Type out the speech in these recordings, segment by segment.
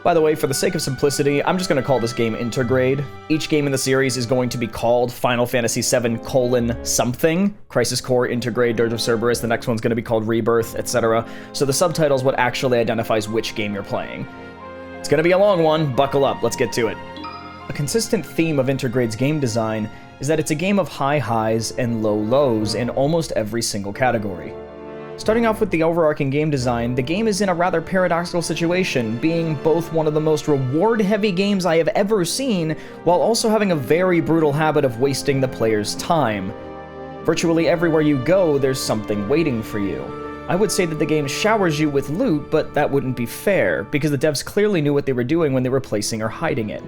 By the way, for the sake of simplicity, I'm just going to call this game Intergrade. Each game in the series is going to be called Final Fantasy VII: something. Crisis Core, Intergrade, Dirge of Cerberus, the next one's going to be called Rebirth, etc. So the subtitle is what actually identifies which game you're playing. It's going to be a long one, buckle up, let's get to it. A consistent theme of Intergrade's game design is that it's a game of high highs and low lows in almost every single category. Starting off with the overarching game design, the game is in a rather paradoxical situation, being both one of the most reward-heavy games I have ever seen, while also having a very brutal habit of wasting the player's time. Virtually everywhere you go, there's something waiting for you. I would say that the game showers you with loot, but that wouldn't be fair, because the devs clearly knew what they were doing when they were placing or hiding it.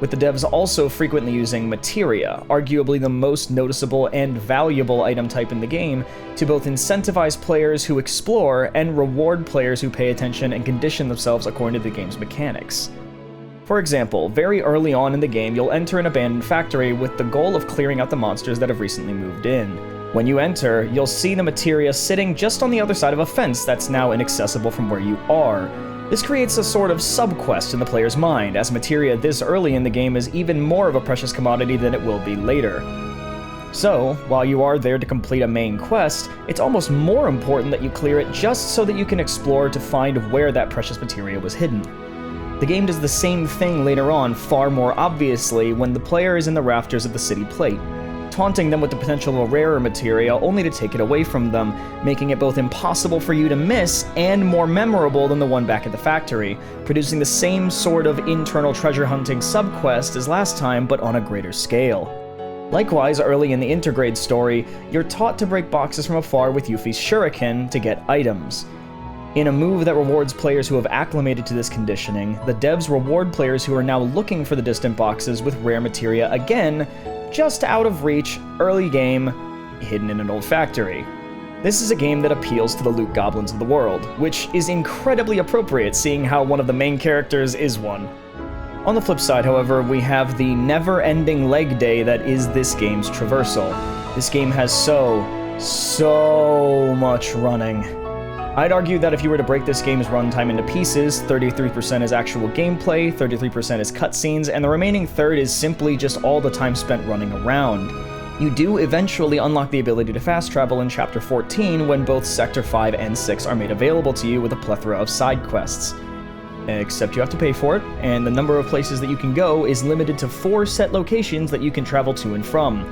With the devs also frequently using materia, arguably the most noticeable and valuable item type in the game, to both incentivize players who explore and reward players who pay attention and condition themselves according to the game's mechanics. For example, very early on in the game, you'll enter an abandoned factory with the goal of clearing out the monsters that have recently moved in. When you enter, you'll see the materia sitting just on the other side of a fence that's now inaccessible from where you are. This creates a sort of sub-quest in the player's mind, as materia this early in the game is even more of a precious commodity than it will be later. So, while you are there to complete a main quest, it's almost more important that you clear it just so that you can explore to find where that precious materia was hidden. The game does the same thing later on far more obviously when the player is in the rafters of the city plate, taunting them with the potential of rarer materia only to take it away from them, making it both impossible for you to miss and more memorable than the one back at the factory, producing the same sort of internal treasure hunting sub-quest as last time but on a greater scale. Likewise, early in the Intergrade story, you're taught to break boxes from afar with Yuffie's shuriken to get items. In a move that rewards players who have acclimated to this conditioning, the devs reward players who are now looking for the distant boxes with rare materia again, just out of reach, early game, hidden in an old factory. This is a game that appeals to the loot goblins of the world, which is incredibly appropriate seeing how one of the main characters is one. On the flip side, however, we have the never-ending leg day that is this game's traversal. This game has so much running. I'd argue that if you were to break this game's runtime into pieces, 33% is actual gameplay, 33% is cutscenes, and the remaining third is simply just all the time spent running around. You do eventually unlock the ability to fast travel in Chapter 14 when both Sector 5 and 6 are made available to you with a plethora of side quests. Except you have to pay for it, and the number of places that you can go is limited to 4 set locations that you can travel to and from.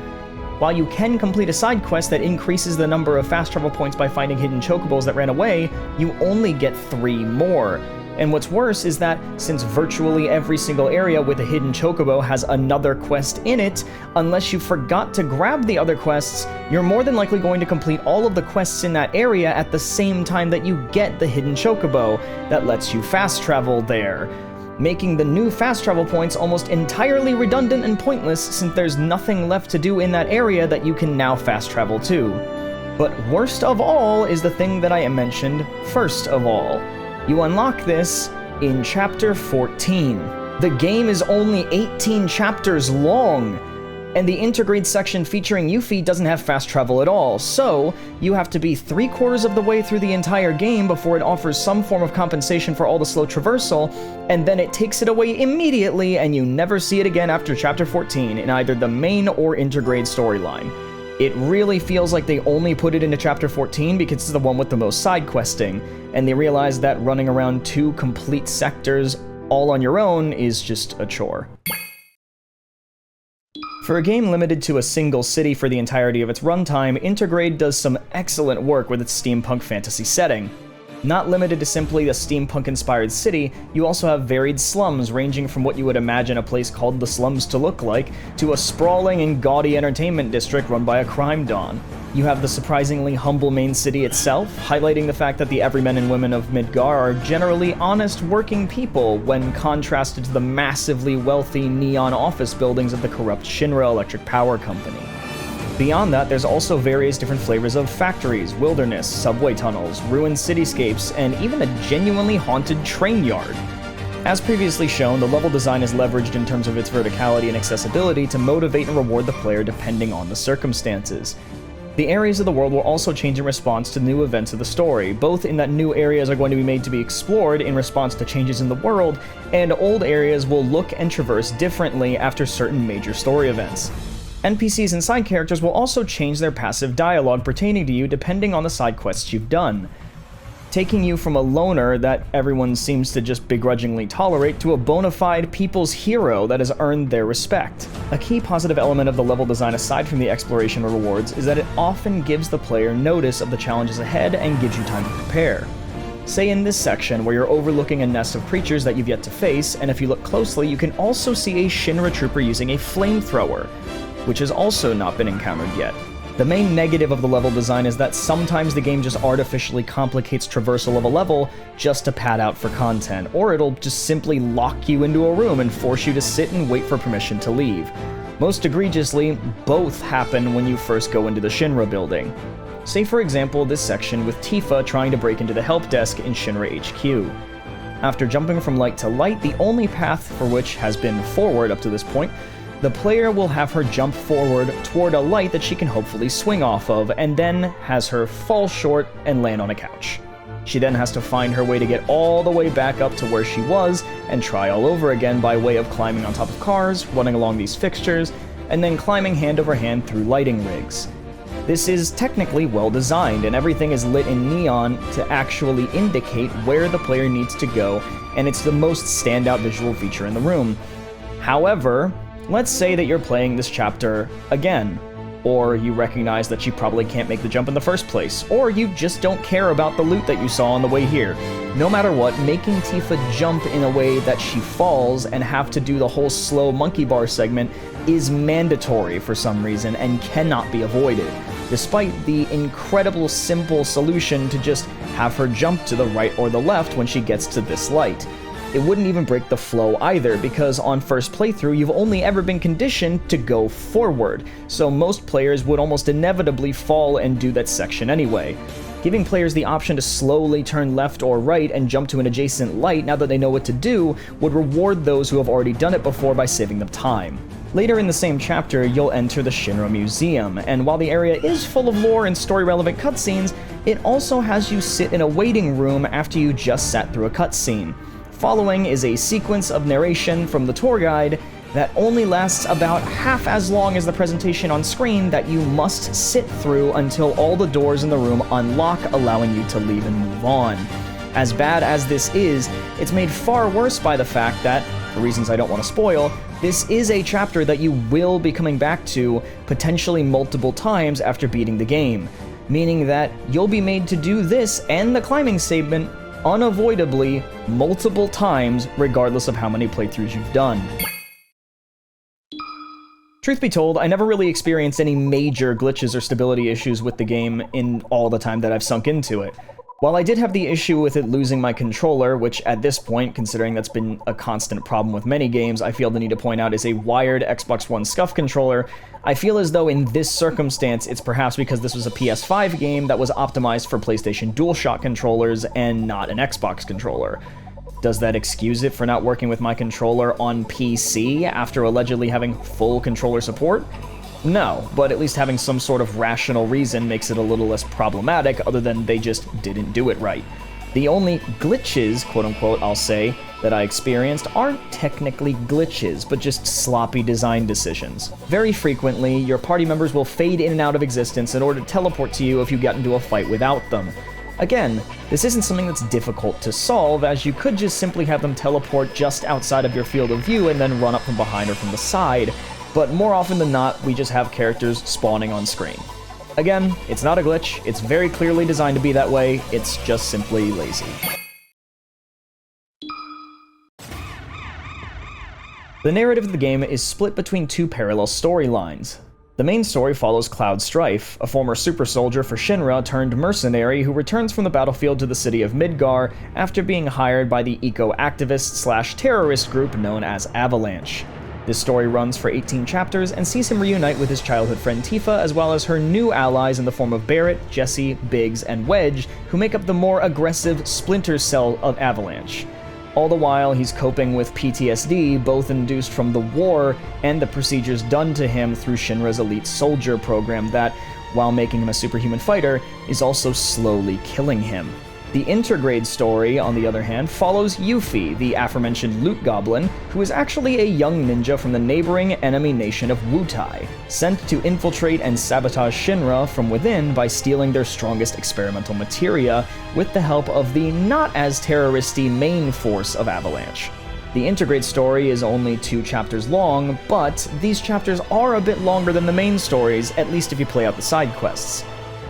While you can complete a side quest that increases the number of fast travel points by finding hidden chocobos that ran away, you only get 3 more. And what's worse is that, since virtually every single area with a hidden chocobo has another quest in it, unless you forgot to grab the other quests, you're more than likely going to complete all of the quests in that area at the same time that you get the hidden chocobo that lets you fast travel there, making the new fast travel points almost entirely redundant and pointless since there's nothing left to do in that area that you can now fast travel to. But worst of all is the thing that I mentioned first of all. You unlock this in Chapter 14. The game is only 18 chapters long, and the Intergrade section featuring Yuffie doesn't have fast travel at all, so you have to be 3/4 of the way through the entire game before it offers some form of compensation for all the slow traversal, and then it takes it away immediately and you never see it again after Chapter 14 in either the main or Intergrade storyline. It really feels like they only put it into Chapter 14 because it's the one with the most side questing, and they realized that running around 2 complete sectors all on your own is just a chore. For a game limited to a single city for the entirety of its runtime, Intergrade does some excellent work with its steampunk fantasy setting. Not limited to simply a steampunk-inspired city, you also have varied slums ranging from what you would imagine a place called the Slums to look like, to a sprawling and gaudy entertainment district run by a crime don. You have the surprisingly humble main city itself, highlighting the fact that the everymen and women of Midgar are generally honest working people when contrasted to the massively wealthy neon office buildings of the corrupt Shinra Electric Power Company. Beyond that, there's also various different flavors of factories, wilderness, subway tunnels, ruined cityscapes, and even a genuinely haunted train yard. As previously shown, the level design is leveraged in terms of its verticality and accessibility to motivate and reward the player depending on the circumstances. The areas of the world will also change in response to new events of the story, both in that new areas are going to be made to be explored in response to changes in the world, and old areas will look and traverse differently after certain major story events. NPCs and side characters will also change their passive dialogue pertaining to you depending on the side quests you've done, taking you from a loner that everyone seems to just begrudgingly tolerate to a bona fide people's hero that has earned their respect. A key positive element of the level design aside from the exploration or rewards is that it often gives the player notice of the challenges ahead and gives you time to prepare. Say in this section where you're overlooking a nest of creatures that you've yet to face, and if you look closely you can also see a Shinra trooper using a flamethrower, which has also not been encountered yet. The main negative of the level design is that sometimes the game just artificially complicates traversal of a level just to pad out for content, or it'll just simply lock you into a room and force you to sit and wait for permission to leave. Most egregiously, both happen when you first go into the Shinra building. Say for example this section with Tifa trying to break into the help desk in Shinra HQ. After jumping from light to light, the only path for which has been forward up to this point, the player will have her jump forward toward a light that she can hopefully swing off of, and then has her fall short and land on a couch. She then has to find her way to get all the way back up to where she was, and try all over again by way of climbing on top of cars, running along these fixtures, and then climbing hand over hand through lighting rigs. This is technically well designed, and everything is lit in neon to actually indicate where the player needs to go, and it's the most standout visual feature in the room. However, let's say that you're playing this chapter again, or you recognize that you probably can't make the jump in the first place, or you just don't care about the loot that you saw on the way here. No matter what, making Tifa jump in a way that she falls and have to do the whole slow monkey bar segment is mandatory for some reason and cannot be avoided, despite the incredible simple solution to just have her jump to the right or the left when she gets to this light. It wouldn't even break the flow either, because on first playthrough you've only ever been conditioned to go forward, so most players would almost inevitably fall and do that section anyway. Giving players the option to slowly turn left or right and jump to an adjacent light now that they know what to do would reward those who have already done it before by saving them time. Later in the same chapter, you'll enter the Shinra Museum, and while the area is full of lore and story-relevant cutscenes, it also has you sit in a waiting room after you just sat through a cutscene. Following is a sequence of narration from the tour guide that only lasts about half as long as the presentation on screen that you must sit through until all the doors in the room unlock, allowing you to leave and move on. As bad as this is, it's made far worse by the fact that, for reasons I don't want to spoil, this is a chapter that you will be coming back to potentially multiple times after beating the game, meaning that you'll be made to do this and the climbing segment unavoidably multiple times regardless of how many playthroughs you've done. Truth be told, I never really experienced any major glitches or stability issues with the game in all the time that I've sunk into it. While I did have the issue with it losing my controller, which at this point, considering that's been a constant problem with many games, I feel the need to point out is a wired Xbox One SCUF controller, I feel as though in this circumstance it's perhaps because this was a PS5 game that was optimized for PlayStation DualShock controllers and not an Xbox controller. Does that excuse it for not working with my controller on PC after allegedly having full controller support? No, but at least having some sort of rational reason makes it a little less problematic, other than they just didn't do it right. The only glitches, quote-unquote, I'll say, that I experienced aren't technically glitches, but just sloppy design decisions. Very frequently, your party members will fade in and out of existence in order to teleport to you if you get into a fight without them. Again, this isn't something that's difficult to solve, as you could just simply have them teleport just outside of your field of view and then run up from behind or from the side, but more often than not, we just have characters spawning on screen. Again, it's not a glitch, it's very clearly designed to be that way, it's just simply lazy. The narrative of the game is split between two parallel storylines. The main story follows Cloud Strife, a former super soldier for Shinra turned mercenary who returns from the battlefield to the city of Midgar after being hired by the eco-activist/terrorist group known as Avalanche. This story runs for 18 chapters and sees him reunite with his childhood friend Tifa, as well as her new allies in the form of Barrett, Jesse, Biggs, and Wedge, who make up the more aggressive Splinter Cell of Avalanche. All the while, he's coping with PTSD, both induced from the war and the procedures done to him through Shinra's elite soldier program that, while making him a superhuman fighter, is also slowly killing him. The Intergrade story, on the other hand, follows Yuffie, the aforementioned loot goblin, who is actually a young ninja from the neighboring enemy nation of Wutai, sent to infiltrate and sabotage Shinra from within by stealing their strongest experimental materia with the help of the not-as-terroristy main force of Avalanche. The Intergrade story is only 2 chapters long, but these chapters are a bit longer than the main stories, at least if you play out the side quests.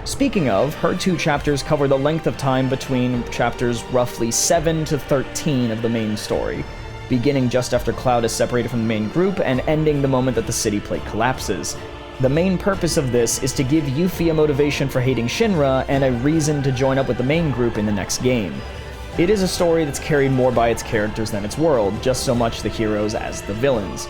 Speaking of, her 2 chapters cover the length of time between chapters roughly 7 to 13 of the main story, beginning just after Cloud is separated from the main group and ending the moment that the city plate collapses. The main purpose of this is to give Yuffie a motivation for hating Shinra and a reason to join up with the main group in the next game. It is a story that's carried more by its characters than its world, just so much the heroes as the villains.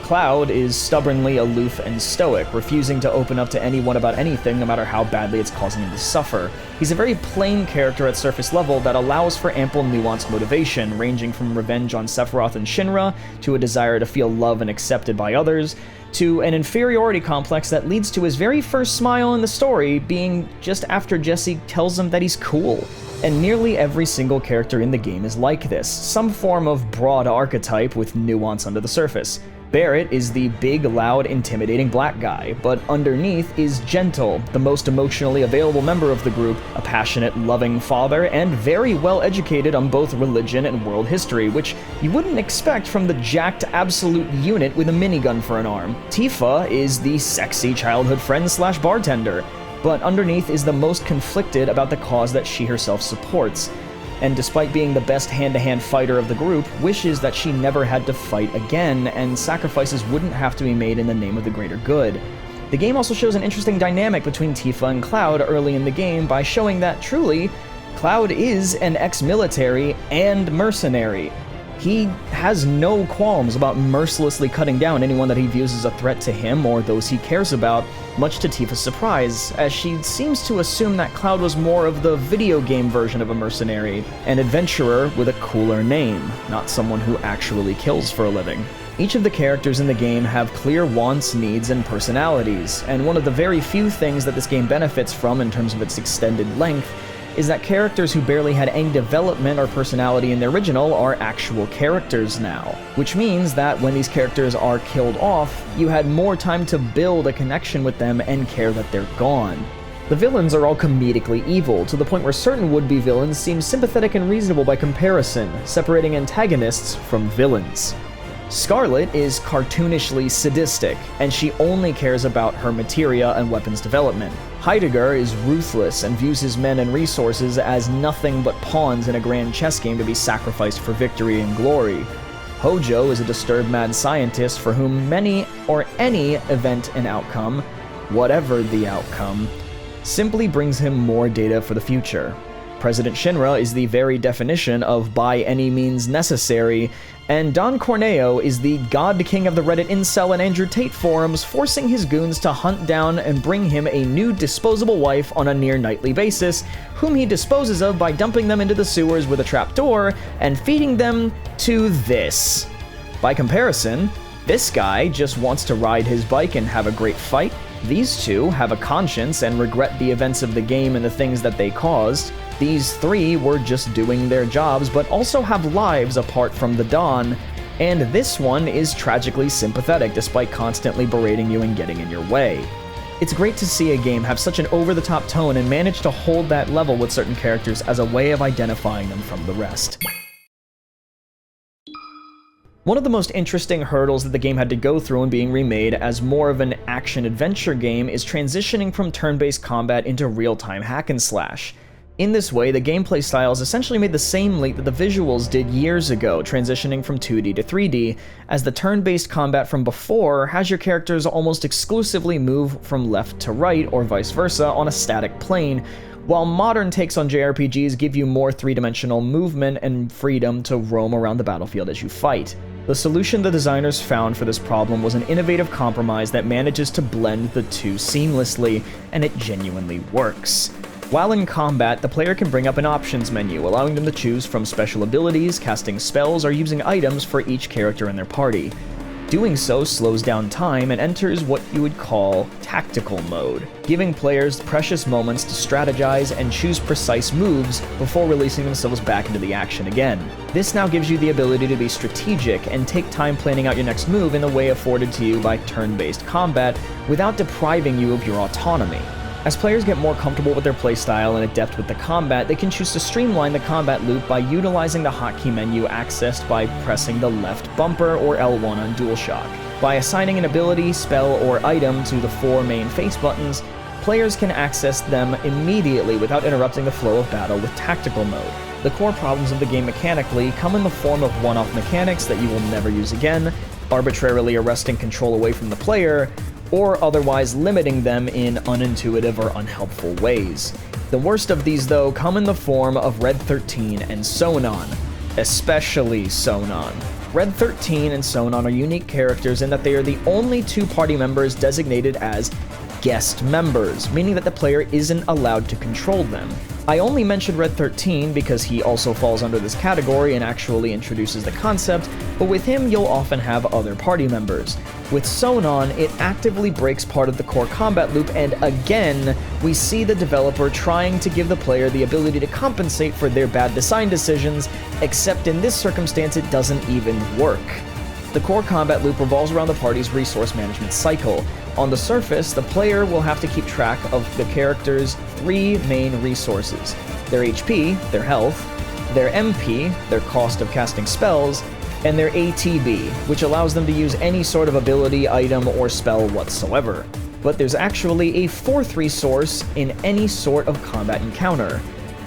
Cloud is stubbornly aloof and stoic, refusing to open up to anyone about anything no matter how badly it's causing him to suffer. He's a very plain character at surface level that allows for ample nuanced motivation, ranging from revenge on Sephiroth and Shinra, to a desire to feel loved and accepted by others, to an inferiority complex that leads to his very first smile in the story being just after Jesse tells him that he's cool. And nearly every single character in the game is like this, some form of broad archetype with nuance under the surface. Barrett is the big, loud, intimidating black guy, but underneath is Gentle, the most emotionally available member of the group, a passionate, loving father, and very well educated on both religion and world history, which you wouldn't expect from the jacked absolute unit with a minigun for an arm. Tifa is the sexy childhood friend slash bartender, but underneath is the most conflicted about the cause that she herself supports, and despite being the best hand-to-hand fighter of the group, wishes that she never had to fight again, and sacrifices wouldn't have to be made in the name of the greater good. The game also shows an interesting dynamic between Tifa and Cloud early in the game by showing that, truly, Cloud is an ex-military and mercenary. He has no qualms about mercilessly cutting down anyone that he views as a threat to him or those he cares about, much to Tifa's surprise, as she seems to assume that Cloud was more of the video game version of a mercenary, an adventurer with a cooler name, not someone who actually kills for a living. Each of the characters in the game have clear wants, needs, and personalities, and one of the very few things that this game benefits from in terms of its extended length is that characters who barely had any development or personality in the original are actual characters now, which means that when these characters are killed off, you had more time to build a connection with them and care that they're gone. The villains are all comedically evil, to the point where certain would-be villains seem sympathetic and reasonable by comparison, separating antagonists from villains. Scarlet is cartoonishly sadistic, and she only cares about her materia and weapons development. Heidegger is ruthless and views his men and resources as nothing but pawns in a grand chess game to be sacrificed for victory and glory. Hojo is a disturbed mad scientist for whom many or any event and outcome, whatever the outcome, simply brings him more data for the future. President Shinra is the very definition of by any means necessary, and Don Corneo is the god king of the Reddit incel and Andrew Tate forums, forcing his goons to hunt down and bring him a new disposable wife on a near nightly basis, whom he disposes of by dumping them into the sewers with a trapdoor and feeding them to this. By comparison, this guy just wants to ride his bike and have a great fight. These two have a conscience and regret the events of the game and the things that they caused. These three were just doing their jobs, but also have lives apart from the Dawn. And this one is tragically sympathetic despite constantly berating you and getting in your way. It's great to see a game have such an over-the-top tone and manage to hold that level with certain characters as a way of identifying them from the rest. One of the most interesting hurdles that the game had to go through in being remade as more of an action-adventure game is transitioning from turn-based combat into real-time hack-and-slash. In this way, the gameplay styles essentially made the same leap that the visuals did years ago, transitioning from 2D to 3D, as the turn-based combat from before has your characters almost exclusively move from left to right, or vice versa, on a static plane, while modern takes on JRPGs give you more three-dimensional movement and freedom to roam around the battlefield as you fight. The solution the designers found for this problem was an innovative compromise that manages to blend the two seamlessly, and it genuinely works. While in combat, the player can bring up an options menu, allowing them to choose from special abilities, casting spells, or using items for each character in their party. Doing so slows down time and enters what you would call tactical mode, giving players precious moments to strategize and choose precise moves before releasing themselves back into the action again. This now gives you the ability to be strategic and take time planning out your next move in the way afforded to you by turn-based combat without depriving you of your autonomy. As players get more comfortable with their playstyle and adept with the combat, they can choose to streamline the combat loop by utilizing the hotkey menu accessed by pressing the left bumper or L1 on DualShock. By assigning an ability, spell, or item to the 4 main face buttons, players can access them immediately without interrupting the flow of battle with tactical mode. The core problems of the game mechanically come in the form of one-off mechanics that you will never use again, arbitrarily arresting control away from the player, or otherwise limiting them in unintuitive or unhelpful ways. The worst of these, though, come in the form of Red 13 and Sonon, especially Sonon. Red 13 and Sonon are unique characters in that they are the only 2 party members designated as guest members, meaning that the player isn't allowed to control them. I only mentioned Red 13 because he also falls under this category and actually introduces the concept, but with him you'll often have other party members. With Sonon, it actively breaks part of the core combat loop, and again, we see the developer trying to give the player the ability to compensate for their bad design decisions, except in this circumstance it doesn't even work. The core combat loop revolves around the party's resource management cycle. On the surface, the player will have to keep track of the character's 3 main resources: their HP, their health, their MP, their cost of casting spells, and their ATB, which allows them to use any sort of ability, item, or spell whatsoever. But there's actually a 4th resource in any sort of combat encounter: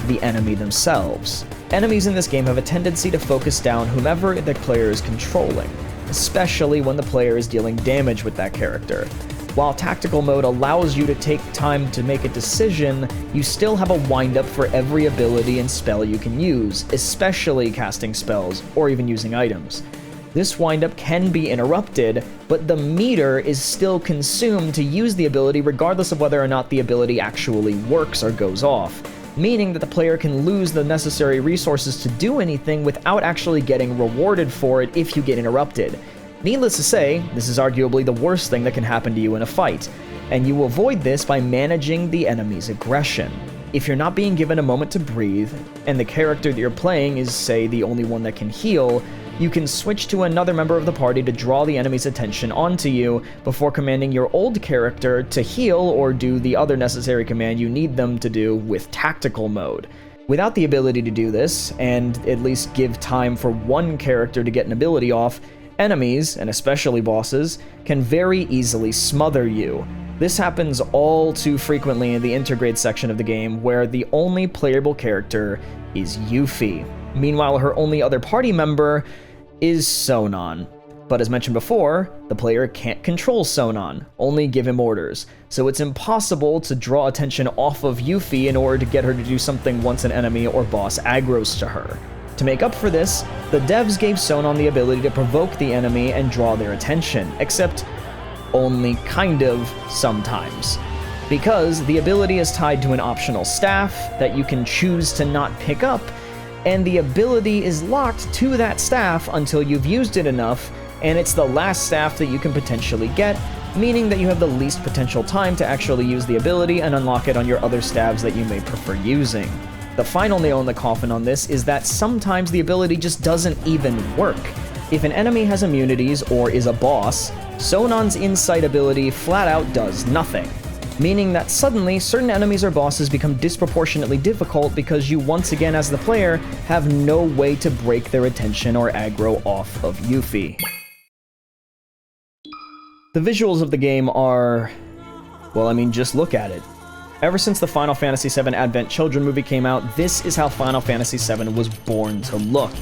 the enemy themselves. Enemies in this game have a tendency to focus down whomever the player is controlling, especially when the player is dealing damage with that character. While tactical mode allows you to take time to make a decision, you still have a wind-up for every ability and spell you can use, especially casting spells or even using items. This wind-up can be interrupted, but the meter is still consumed to use the ability regardless of whether or not the ability actually works or goes off, meaning that the player can lose the necessary resources to do anything without actually getting rewarded for it if you get interrupted. Needless to say, this is arguably the worst thing that can happen to you in a fight, and you avoid this by managing the enemy's aggression. If you're not being given a moment to breathe, and the character that you're playing is, say, the only one that can heal, you can switch to another member of the party to draw the enemy's attention onto you before commanding your old character to heal or do the other necessary command you need them to do with tactical mode. Without the ability to do this, and at least give time for one character to get an ability off, enemies, and especially bosses, can very easily smother you. This happens all too frequently in the Intergrade section of the game, where the only playable character is Yuffie. Meanwhile, her only other party member is Sonon. But as mentioned before, the player can't control Sonon, only give him orders, so it's impossible to draw attention off of Yuffie in order to get her to do something once an enemy or boss aggroes to her. To make up for this, the devs gave Sonon the ability to provoke the enemy and draw their attention, except only kind of sometimes. Because the ability is tied to an optional staff that you can choose to not pick up, and the ability is locked to that staff until you've used it enough, and it's the last staff that you can potentially get, meaning that you have the least potential time to actually use the ability and unlock it on your other staves that you may prefer using. The final nail in the coffin on this is that sometimes the ability just doesn't even work. If an enemy has immunities or is a boss, Sonon's Insight ability flat out does nothing, meaning that suddenly certain enemies or bosses become disproportionately difficult because you once again as the player have no way to break their attention or aggro off of Yuffie. The visuals of the game are, well, I mean, just look at it. Ever since the Final Fantasy VII Advent Children movie came out, this is how Final Fantasy VII was born to look.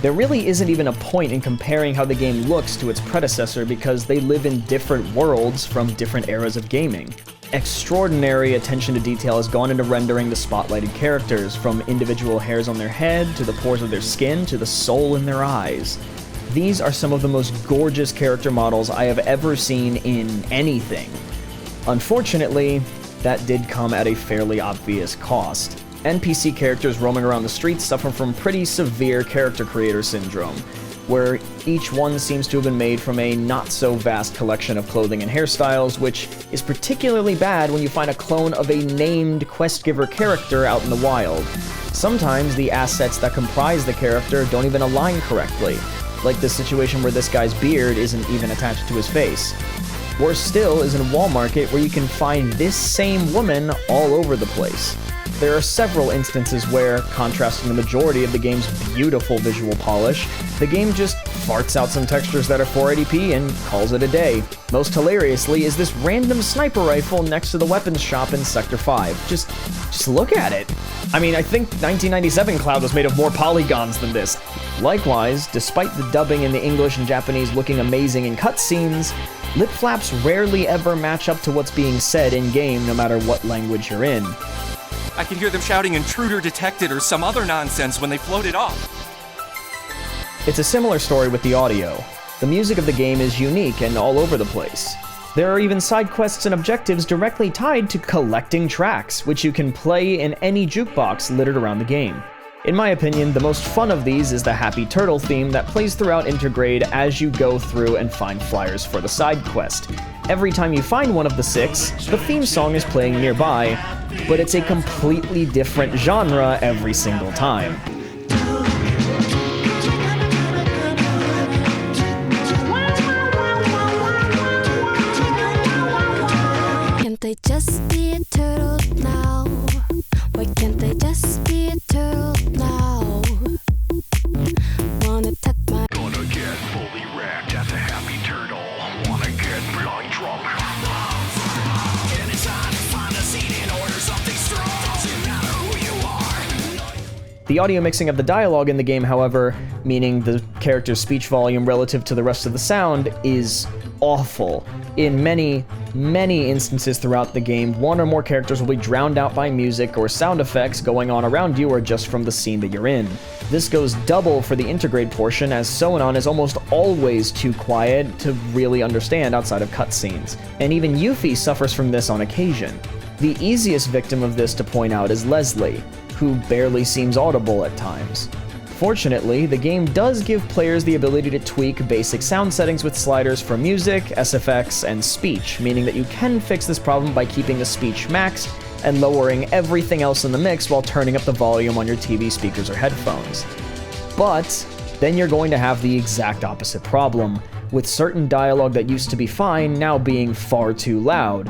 There really isn't even a point in comparing how the game looks to its predecessor because they live in different worlds from different eras of gaming. Extraordinary attention to detail has gone into rendering the spotlighted characters, from individual hairs on their head, to the pores of their skin, to the soul in their eyes. These are some of the most gorgeous character models I have ever seen in anything. Unfortunately, that did come at a fairly obvious cost. NPC characters roaming around the streets suffer from pretty severe character creator syndrome. where each one seems to have been made from a not-so-vast collection of clothing and hairstyles, which is particularly bad when you find a clone of a named quest-giver character out in the wild. Sometimes the assets that comprise the character don't even align correctly, like the situation where this guy's beard isn't even attached to his face. Worse still is in Wall Market, where you can find this same woman all over the place. There are several instances where, contrasting the majority of the game's beautiful visual polish, the game just farts out some textures that are 480p and calls it a day. Most hilariously is this random sniper rifle next to the weapons shop in Sector 5. Just look at it. I mean, I think 1997 Cloud was made of more polygons than this. Likewise, despite the dubbing in the English and Japanese looking amazing in cutscenes, lip flaps rarely ever match up to what's being said in-game, no matter what language you're in. I can hear them shouting "intruder detected" or some other nonsense when they float it off. It's a similar story with the audio. The music of the game is unique and all over the place. There are even side quests and objectives directly tied to collecting tracks, which you can play in any jukebox littered around the game. In my opinion, the most fun of these is the Happy Turtle theme that plays throughout Intergrade as you go through and find flyers for the side quest. Every time you find one of the 6, the theme song is playing nearby, but it's a completely different genre every single time. Can't they just be a turtle now? Why can't they just be a turtle now? Wanna tuck my... Gonna get fully wrecked at the Happy Turtle. Wanna get blind drunk. Anytime you find a seat and order something strong. Doesn't matter who you are. The audio mixing of the dialogue in the game, however, meaning the character's speech volume relative to the rest of the sound, is awful. In many instances throughout the game, one or more characters will be drowned out by music or sound effects going on around you or just from the scene that you're in. This goes double for the Intergrade portion, as Sonon is almost always too quiet to really understand outside of cutscenes. And even Yuffie suffers from this on occasion. The easiest victim of this to point out is Leslie, who barely seems audible at times. Fortunately, the game does give players the ability to tweak basic sound settings with sliders for music, SFX, and speech, meaning that you can fix this problem by keeping the speech maxed and lowering everything else in the mix while turning up the volume on your TV speakers or headphones. But then you're going to have the exact opposite problem, with certain dialogue that used to be fine now being far too loud.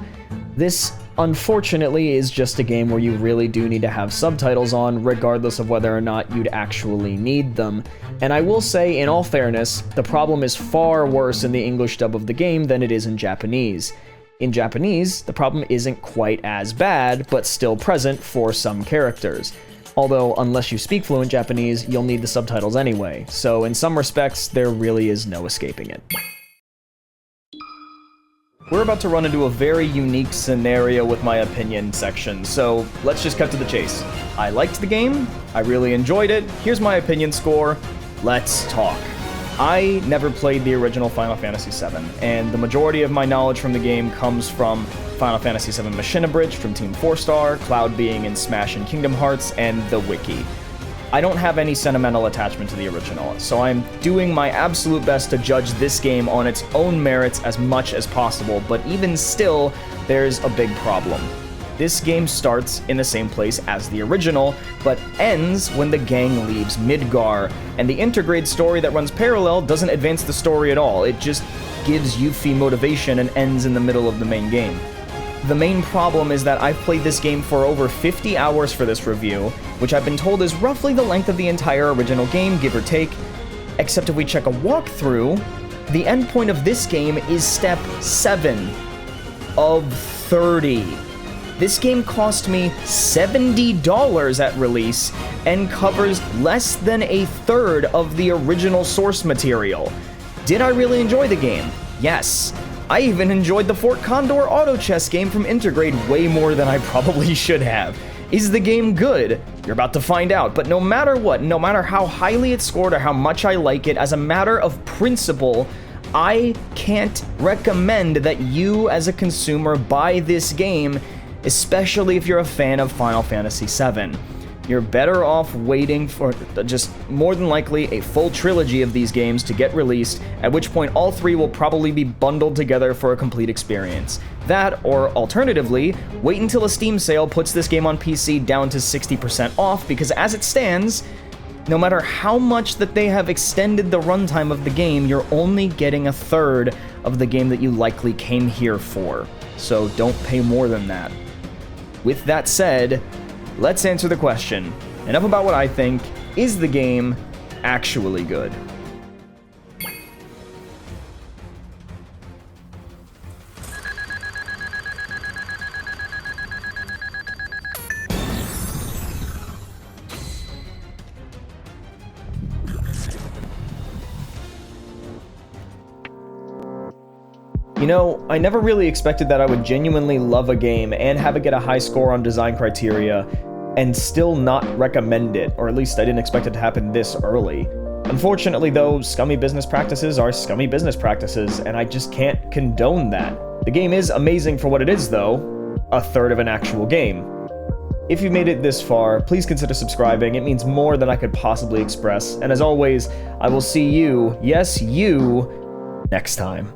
This, unfortunately, is just a game where you really do need to have subtitles on, regardless of whether or not you'd actually need them. And I will say, in all fairness, the problem is far worse in the English dub of the game than it is in Japanese. In Japanese, the problem isn't quite as bad, but still present for some characters. Although, unless you speak fluent Japanese, you'll need the subtitles anyway, so in some respects, there really is no escaping it. We're about to run into a very unique scenario with my opinion section, so let's just cut to the chase. I liked the game, I really enjoyed it, here's my opinion score, let's talk. I never played the original Final Fantasy VII, and the majority of my knowledge from the game comes from Final Fantasy VII Mission Abridged from Team 4-Star, Cloud being in Smash and Kingdom Hearts, and the Wiki. I don't have any sentimental attachment to the original, so I'm doing my absolute best to judge this game on its own merits as much as possible, but even still, there's a big problem. This game starts in the same place as the original, but ends when the gang leaves Midgar, and the Intergrade story that runs parallel doesn't advance the story at all, it just gives Yuffie motivation and ends in the middle of the main game. The main problem is that I've played this game for over 50 hours for this review, which I've been told is roughly the length of the entire original game, give or take, except if we check a walkthrough, the endpoint of this game is step 7 of 30. This game cost me $70 at release and covers less than a third of the original source material. Did I really enjoy the game? Yes. I even enjoyed the Fort Condor auto chess game from Intergrade way more than I probably should have. Is the game good? You're about to find out, but no matter what, no matter how highly it's scored or how much I like it, as a matter of principle, I can't recommend that you as a consumer buy this game, especially if you're a fan of Final Fantasy VII. you're better off waiting for just more than likely a full trilogy of these games to get released, at which point all three will probably be bundled together for a complete experience. That, or alternatively, wait until a Steam sale puts this game on PC down to 60% off, because as it stands, no matter how much that they have extended the runtime of the game, you're only getting a third of the game that you likely came here for. So don't pay more than that. With that said, let's answer the question. Enough about what I think. Is the game actually good? You know, I never really expected that I would genuinely love a game and have it get a high score on design criteria and still not recommend it, or at least I didn't expect it to happen this early. Unfortunately though, scummy business practices are scummy business practices, and I just can't condone that. The game is amazing for what it is though, a third of an actual game. If you made it this far, please consider subscribing. It means more than I could possibly express, and as always, I will see you, yes you, next time.